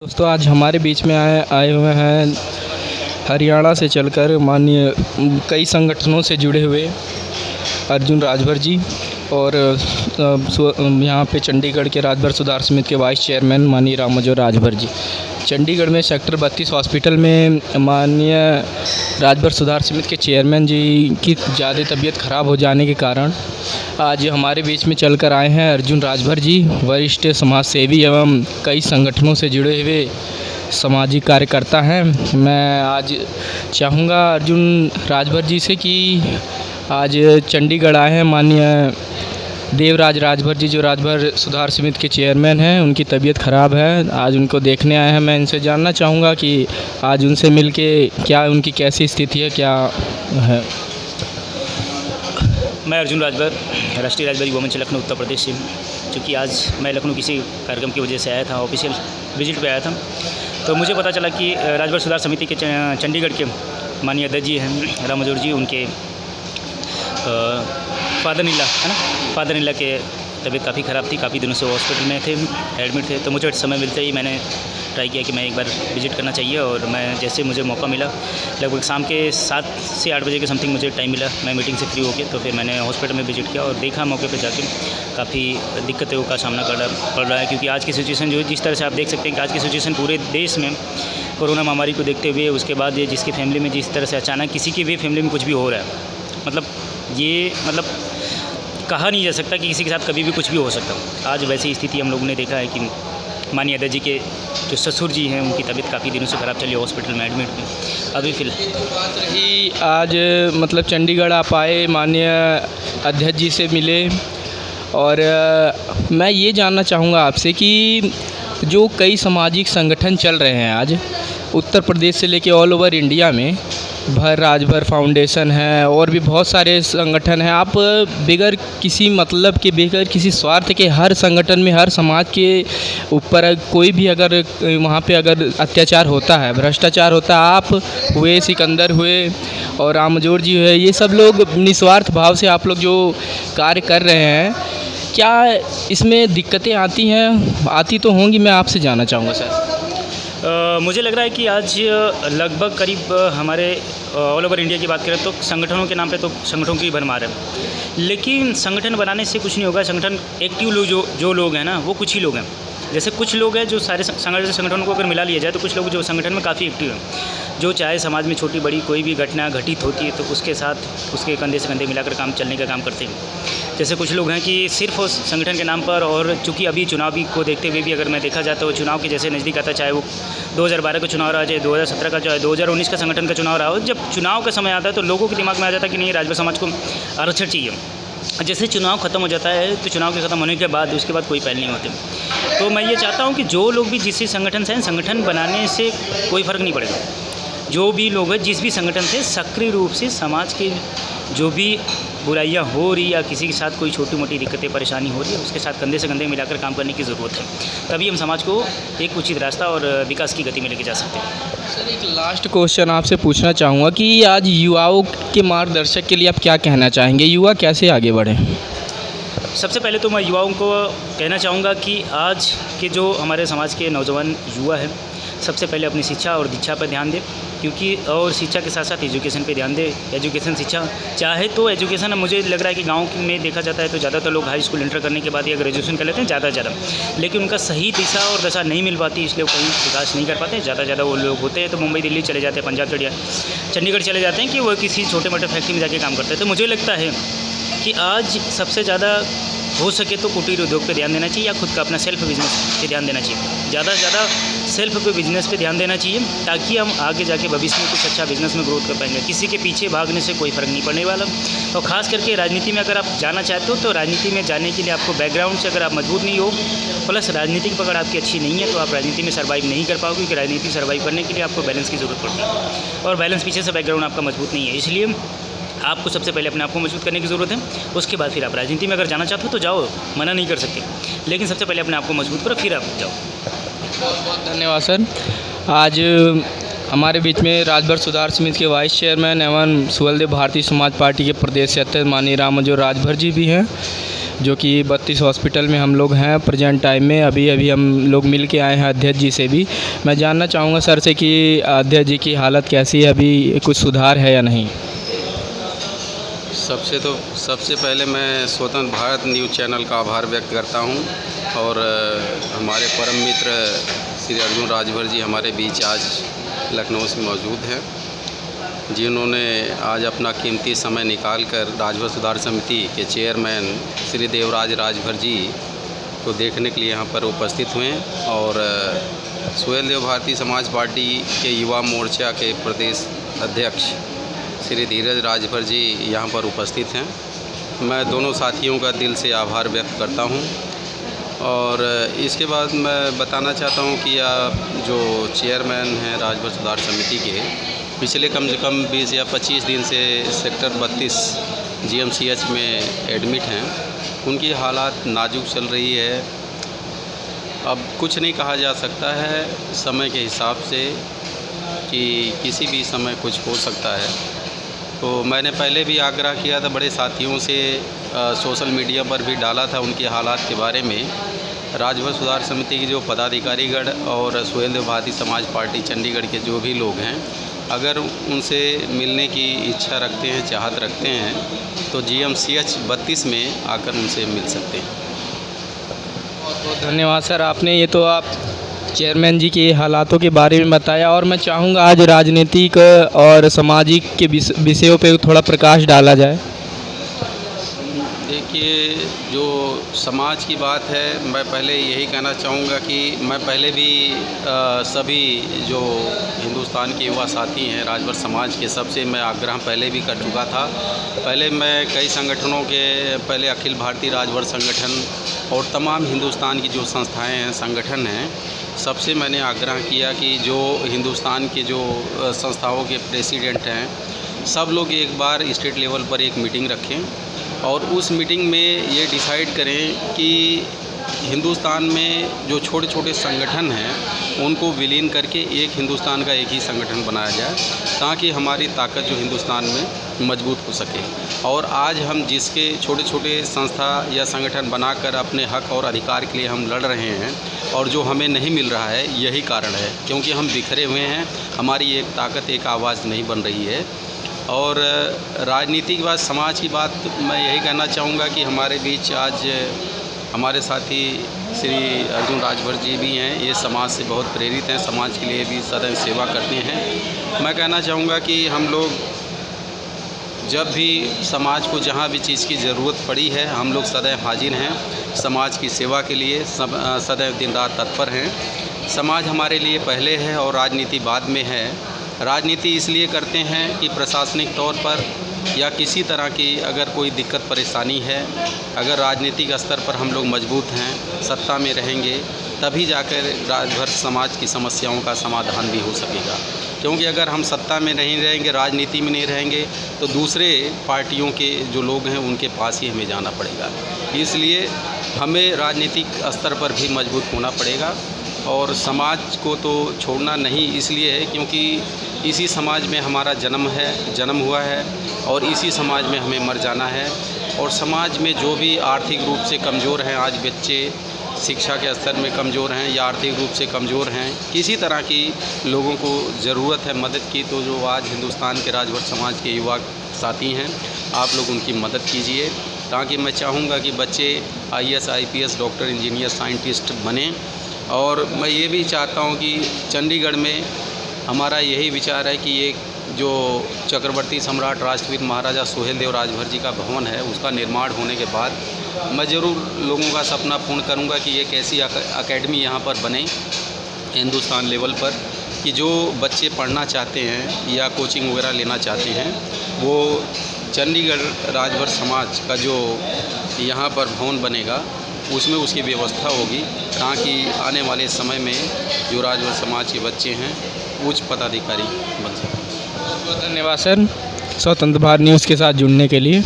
दोस्तों आज हमारे बीच में आए हुए हैं हरियाणा से चलकर माननीय कई संगठनों से जुड़े हुए अर्जुन राजभर जी और यहाँ पे चंडीगढ़ के राजभर सुधार समिति के वाइस चेयरमैन माननीय रामजो राजभर जी। चंडीगढ़ में सेक्टर 32 हॉस्पिटल में माननीय राजभर सुधार समिति के चेयरमैन जी की ज़्यादा तबीयत ख़राब हो जाने के कारण आज हमारे बीच में चलकर आए हैं अर्जुन राजभर जी, वरिष्ठ समाज सेवी एवं कई संगठनों से जुड़े हुए सामाजिक कार्यकर्ता हैं। मैं आज चाहूँगा अर्जुन राजभर जी से कि आज चंडीगढ़ आए हैं माननीय देवराज राजभर जी, जो राजभर सुधार समिति के चेयरमैन हैं। उनकी तबीयत ख़राब है, आज उनको देखने आए हैं। मैं इनसे जानना चाहूँगा कि आज उनसे मिलके क्या उनकी कैसी स्थिति है, क्या है। मैं अर्जुन राजभर, राष्ट्रीय राजभर युवा मंच लखनऊ उत्तर प्रदेश से। चूँकि आज मैं लखनऊ किसी कार्यक्रम की वजह से आया था, ऑफिशियल विजिट पे आया था, तो मुझे पता चला कि राजभर सुधार समिति के चंडीगढ़ के माननीय अध्यक्ष जी हैं रामजोर जी, उनके फादर इन लॉ के तबीयत काफ़ी ख़राब थी। काफ़ी दिनों से हॉस्पिटल में थे, एडमिट थे। तो मुझे समय मिलते ही मैंने ट्राई किया कि मैं एक बार विज़िट करना चाहिए, और मैं जैसे मुझे मौका मिला, लगभग शाम के 7 से 8 बजे के समथिंग मुझे टाइम मिला, मैं मीटिंग से फ्री होकर, तो फिर मैंने हॉस्पिटल में विज़िट किया और देखा मौके पे जाके काफ़ी दिक्कतों का सामना पड़ रहा है। क्योंकि आज की सिचुएशन जो जिस तरह से आप देख सकते हैं कि आज की सिचुएशन पूरे देश में कोरोना महामारी को देखते हुए, उसके बाद ये जिसकी फैमिली में जिस तरह से अचानक किसी की भी फैमिली में कुछ भी हो रहा है, मतलब कहा नहीं जा सकता कि किसी के साथ कभी भी कुछ भी हो सकता। आज वैसी स्थिति हम लोगों ने देखा है कि माननीय अध्यक्ष जी के जो ससुर जी हैं, उनकी तबीयत काफ़ी दिनों से ख़राब चली, हॉस्पिटल में एडमिट थी। अभी फिलहाल बात रही आज चंडीगढ़ आप आए, माननीय अध्यक्ष जी से मिले, और मैं ये जानना चाहूँगा आपसे कि जो कई सामाजिक संगठन चल रहे हैं आज उत्तर प्रदेश से लेके ऑल ओवर इंडिया में, राजभर फाउंडेशन है और भी बहुत सारे संगठन हैं। आप बगैर किसी मतलब के, बगैर किसी स्वार्थ के, हर संगठन में हर समाज के ऊपर कोई भी अगर वहाँ पे अगर अत्याचार होता है, भ्रष्टाचार होता है, आप हुए, सिकंदर हुए और रामजोर जी हुए, ये सब लोग निस्वार्थ भाव से आप लोग जो कार्य कर रहे हैं, क्या इसमें दिक्कतें आती हैं? आती तो होंगी, मैं आपसे जानना चाहूँगा सर। मुझे लग रहा है कि आज लगभग करीब हमारे ऑल ओवर इंडिया की बात करें तो संगठनों के नाम पे तो संगठनों की भरमार है, लेकिन संगठन बनाने से कुछ नहीं होगा। संगठन एक्टिव लोग जो लोग हैं ना, वो कुछ ही लोग हैं। जैसे कुछ लोग हैं जो सारे संगठनों को अगर मिला लिया जाए तो कुछ लोग जो संगठन में काफ़ी एक्टिव हैं, जो चाहे समाज में छोटी बड़ी कोई भी घटना घटित होती है तो उसके साथ उसके कंधे से कंधे मिलाकर काम चलने का काम करते हैं। जैसे कुछ लोग हैं कि सिर्फ उस संगठन के नाम पर, और चूँकि अभी चुनावी को देखते हुए भी अगर मैं देखा जाता है, चुनाव के जैसे नज़दीक आता, चाहे वो 2012 का चुनाव रहा, चाहे 2017 का, चाहे 2019 का संगठन का चुनाव रहा हो, जब चुनाव का समय आता है तो लोगों के दिमाग में आ जाता है कि नहीं, राजभर समाज को आरक्षण चाहिए। जैसे चुनाव ख़त्म हो जाता है तो चुनाव के ख़त्म होने के बाद उसके बाद कोई पहल नहीं होती। तो मैं ये चाहता हूँ कि जो लोग भी जिस संगठन से हैं, संगठन बनाने से कोई फ़र्क नहीं पड़ेगा। जो भी लोग हैं जिस भी संगठन से सक्रिय रूप से समाज के जो भी बुराइयां हो रही या किसी के साथ कोई छोटी मोटी दिक्कतें परेशानी हो रही है, उसके साथ कंधे से कंधे मिलाकर काम करने की ज़रूरत है। तभी हम समाज को एक उचित रास्ता और विकास की गति में लेके जा सकते हैं। सर एक लास्ट क्वेश्चन आपसे पूछना चाहूँगा कि आज युवाओं के मार्गदर्शक के लिए आप क्या कहना चाहेंगे? युवा कैसे आगे बढ़ें? सबसे पहले तो मैं युवाओं को कहना चाहूँगा कि आज के जो हमारे समाज के नौजवान युवा हैं, सबसे पहले अपनी शिक्षा और दीक्षा पर ध्यान दें, क्योंकि और शिक्षा के साथ साथ एजुकेशन पे ध्यान दें। एजुकेशन शिक्षा चाहे तो एजुकेशन, मुझे लग रहा है कि गांव में देखा जाता है तो ज़्यादातर लोग हाई स्कूल इंटर करने के बाद या ग्रेजुएशन कर लेते हैं ज़्यादा, लेकिन उनका सही दिशा और दशा नहीं मिल पाती, इसलिए वो कहीं विकास नहीं कर पाते। ज़्यादा वो लोग होते हैं तो मुंबई दिल्ली चले जाते हैं, पंजाब चंडीगढ़ चले जाते हैं कि वो किसी छोटे मोटे फैक्ट्री में जाके काम करते हैं। तो मुझे लगता है कि आज सबसे ज़्यादा हो सके तो कुटीर उद्योग पे ध्यान देना चाहिए, या खुद का अपना सेल्फ बिजनेस पे ध्यान देना चाहिए। ज़्यादा से ज़्यादा सेल्फ पे बिजनेस पे ध्यान देना चाहिए, ताकि हम आगे जाके भविष्य में कुछ अच्छा बिजनेस में ग्रोथ कर पाएंगे। किसी के पीछे भागने से कोई फ़र्क नहीं पड़ने वाला। और ख़ास करके राजनीति में अगर आप जाना चाहते हो तो राजनीति में जाने के लिए आपको बैकग्राउंड से अगर आप मजबूत नहीं हो, प्लस राजनीतिक पकड़ आपकी अच्छी नहीं है, तो आप राजनीति में सर्वाइव नहीं कर पाओगे। क्योंकि राजनीति सर्वाइव करने के लिए आपको बैलेंस की ज़रूरत पड़ती है, और बैलेंस पीछे से बैकग्राउंड आपका मजबूत नहीं है। इसलिए आपको सबसे पहले अपने आप को मजबूत करने की ज़रूरत है। उसके बाद फिर आप राजनीति में अगर जाना चाहते हो तो जाओ, मना नहीं कर सकते, लेकिन सबसे पहले अपने आप को मजबूत करो, फिर आप जाओ। बहुत बहुत धन्यवाद सर। आज हमारे बीच में राजभर सुधार समिति के वाइस चेयरमैन एवं सुहलदेव भारतीय समाज पार्टी के प्रदेश अध्यक्ष माननीय रामजो राजभर जी भी हैं। जो कि 32 हॉस्पिटल में हम लोग हैं प्रेजेंट टाइम में। अभी अभी हम लोग मिल के आए हैं अध्यक्ष जी से भी। मैं जानना चाहूँगा सर से कि अध्यक्ष जी की हालत कैसी है, अभी कुछ सुधार है या नहीं? सबसे पहले मैं स्वतंत्र भारत न्यूज़ चैनल का आभार व्यक्त करता हूं और हमारे परम मित्र श्री अर्जुन राजभर जी हमारे बीच आज लखनऊ से मौजूद हैं, जिन्होंने आज अपना कीमती समय निकालकर राजभर सुधार समिति के चेयरमैन श्री देवराज राजभर जी को देखने के लिए यहाँ पर उपस्थित हुए और सुहेल देव भारतीय समाज पार्टी के युवा मोर्चा के प्रदेश अध्यक्ष श्री धीरज राजभर जी यहाँ पर उपस्थित हैं। मैं दोनों साथियों का दिल से आभार व्यक्त करता हूँ और इसके बाद मैं बताना चाहता हूँ कि जो चेयरमैन हैं राजभर सुधार समिति के, पिछले कम से कम 20 या 25 दिन से सेक्टर 32 GMCH में एडमिट हैं। उनकी हालात नाजुक चल रही है। अब कुछ नहीं कहा जा सकता है समय के हिसाब से कि किसी भी समय कुछ हो सकता है। तो मैंने पहले भी आग्रह किया था, बड़े साथियों से सोशल मीडिया पर भी डाला था उनके हालात के बारे में। राजभर सुधार समिति के जो पदाधिकारीगण और सुहेल देव भारतीय समाज पार्टी चंडीगढ़ के जो भी लोग हैं, अगर उनसे मिलने की इच्छा रखते हैं, चाहत रखते हैं, तो GMCH 32 में आकर उनसे मिल सकते हैं। बहुत बहुत धन्यवाद सर, आपने ये तो आप चेयरमैन जी के हालातों के बारे में बताया और मैं चाहूँगा आज राजनीतिक और सामाजिक के विषयों पे थोड़ा प्रकाश डाला जाए। देखिए, जो समाज की बात है, मैं पहले यही कहना चाहूँगा कि मैं पहले भी सभी जो हिंदुस्तान के युवा साथी हैं राजभर समाज के, सबसे मैं आग्रह पहले भी कर चुका था। पहले मैं कई संगठनों के, पहले अखिल भारतीय राजभर संगठन और तमाम हिंदुस्तान की जो संस्थाएं हैं, संगठन हैं, सबसे मैंने आग्रह किया कि जो हिंदुस्तान के जो संस्थाओं के प्रेसिडेंट हैं, सब लोग एक बार स्टेट लेवल पर एक मीटिंग रखें और उस मीटिंग में ये डिसाइड करें कि हिंदुस्तान में जो छोटे छोटे संगठन हैं उनको विलीन करके एक हिंदुस्तान का एक ही संगठन बनाया जाए, ताकि हमारी ताकत जो हिंदुस्तान में मजबूत हो सके। और आज हम जिसके छोटे छोटे संस्था या संगठन बनाकर अपने हक और अधिकार के लिए हम लड़ रहे हैं और जो हमें नहीं मिल रहा है, यही कारण है, क्योंकि हम बिखरे हुए हैं, हमारी एक ताकत, एक आवाज़ नहीं बन रही है। और राजनीति की बात, समाज की बात, मैं यही कहना चाहूँगा कि हमारे बीच आज हमारे साथी श्री अर्जुन राजभर जी भी हैं। ये समाज से बहुत प्रेरित हैं, समाज के लिए भी सदैव सेवा करते हैं। मैं कहना चाहूँगा कि हम लोग जब भी समाज को जहाँ भी चीज़ की ज़रूरत पड़ी है, हम लोग सदैव हाजिर हैं। समाज की सेवा के लिए सदैव दिन रात तत्पर हैं। समाज हमारे लिए पहले है और राजनीति बाद में है। राजनीति इसलिए करते हैं कि प्रशासनिक तौर पर या किसी तरह की अगर कोई दिक्कत परेशानी है, अगर राजनीतिक स्तर पर हम लोग मजबूत हैं, सत्ता में रहेंगे, तभी जाकर राजभर समाज की समस्याओं का समाधान भी हो सकेगा। क्योंकि अगर हम सत्ता में नहीं रहेंगे, राजनीति में नहीं रहेंगे, तो दूसरे पार्टियों के जो लोग हैं उनके पास ही हमें जाना पड़ेगा। इसलिए हमें राजनीतिक स्तर पर भी मजबूत होना पड़ेगा और समाज को तो छोड़ना नहीं इसलिए है क्योंकि इसी समाज में हमारा जन्म हुआ है और इसी समाज में हमें मर जाना है। और समाज में जो भी आर्थिक रूप से कमज़ोर हैं, आज बच्चे शिक्षा के स्तर में कमज़ोर हैं या आर्थिक रूप से कमज़ोर हैं, किसी तरह की लोगों को ज़रूरत है मदद की, तो जो आज हिंदुस्तान के राजभर समाज के युवा साथी हैं, आप लोग उनकी मदद कीजिए, ताकि मैं चाहूँगा कि बच्चे IAS, IPS, doctor, engineer, scientist बने। और मैं ये भी चाहता हूँ कि चंडीगढ़ में हमारा यही विचार है कि एक जो चक्रवर्ती सम्राट राष्ट्रवीर महाराजा सुहेल देव राजभर जी का भवन है, उसका निर्माण होने के बाद मैं ज़रूर लोगों का सपना पूर्ण करूंगा कि एक ऐसी अकेडमी यहाँ पर बने हिंदुस्तान लेवल पर कि जो बच्चे पढ़ना चाहते हैं या कोचिंग वगैरह लेना चाहते हैं, वो चंडीगढ़ राजभर समाज का जो यहाँ पर भवन बनेगा उसमें उसकी व्यवस्था होगी, ताकि आने वाले समय में जो राजभर समाज के बच्चे हैं उच्च पदाधिकारी बन सकें। बहुत धन्यवाद सर, स्वतंत्र भारत न्यूज़ के साथ जुड़ने के लिए।